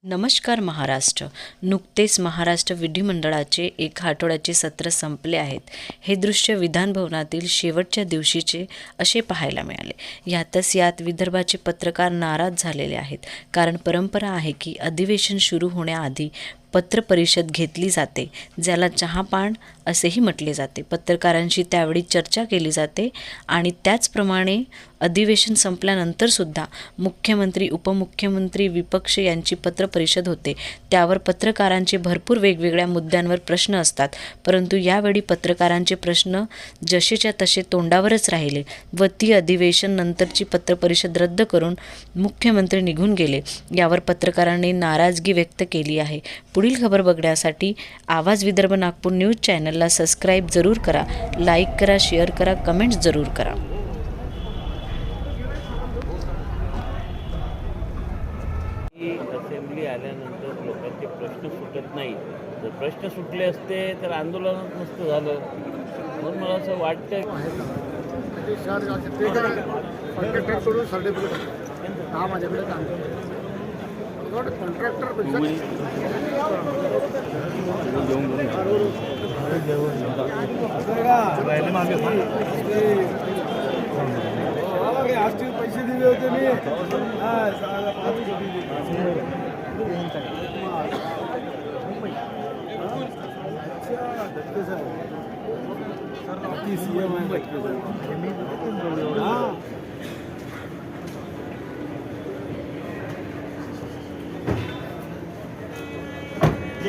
नमस्कार महाराष्ट्र. नुकतेच महाराष्ट्र विधिमंडळाचे एका आठवड्याचे सत्र संपले आहेत. हे दृश्य विधानभवनातील शेवटच्या दिवशीचे असे पाहायला मिळाले. यात विदर्भाचे पत्रकार नाराज झालेले आहेत. कारण परंपरा आहे की अधिवेशन सुरू होण्याआधी पत्रपरिषद घेतली जाते, ज्याला चहापान असेही म्हटले जाते. पत्रकारांशी त्यावेळी चर्चा केली जाते आणि त्याचप्रमाणे अधिवेशन संपल्यानंतरसुद्धा मुख्यमंत्री, उपमुख्यमंत्री, विपक्ष यांची पत्रपरिषद होते. त्यावर पत्रकारांचे भरपूर वेगवेगळ्या मुद्द्यांवर प्रश्न असतात. परंतु यावेळी पत्रकारांचे प्रश्न जसेच्या तसे तोंडावरच राहिले व ती अधिवेशन नंतरची पत्रपरिषद रद्द करून मुख्यमंत्री निघून गेले. यावर पत्रकारांनी नाराजगी व्यक्त केली आहे. पुढील खबर बघण्यासाठी आवाज विदर्भ नागपूर न्यूज चॅनलला सबस्क्राईब जरूर करा, लाईक करा, शेअर करा, कमेंट्स जरूर करा. असेंब्ली आल्यानंतर लोकांचे प्रश्न सुटत नाही. जर प्रश्न सुटले असते तर आंदोलनच नसतं झालं. म्हणून मला असं वाटतं पैसे दिले होते मी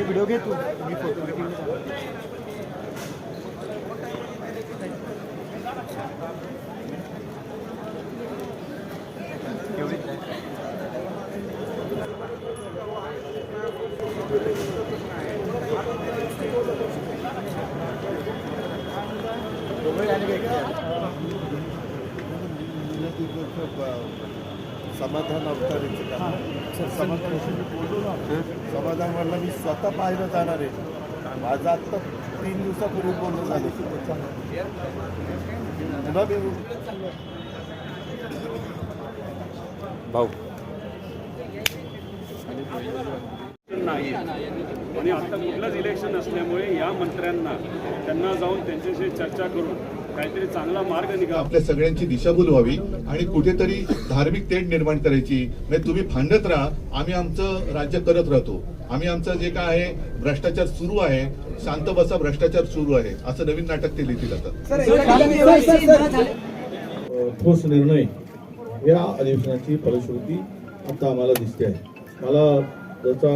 व्हिडिओ घे तू, मी फोटो समाधान अवतारीचं काम समाधान म्हणलं मी स्वतः पाहायला जाणार आहे. माझं आत्ता 3 दिवसापूर्वी बोलणं झालं. भाऊ नाही आणि आता कुठलंच इलेक्शन असल्यामुळे या मंत्र्यांना त्यांना जाऊन त्यांच्याशी चर्चा करून काहीतरी चांगला मार्ग निघाला. आपल्या सगळ्यांची दिशाभूल व्हावी आणि कुठेतरी धार्मिक तेढ निर्माण करायची. म्हणजे तुम्ही भांडत राहा, आम्ही आमचं राज्य करत राहतो. आम्ही आमचं जे काय आहे भ्रष्टाचार सुरू आहे, शांत बसा भ्रष्टाचार सुरू आहे, असं नवीन नाटक ते लिहितील. आता ठोस निर्णय या अधिवेशनाची फलश्रुती आता आम्हाला दिसते आहे. मला त्याचा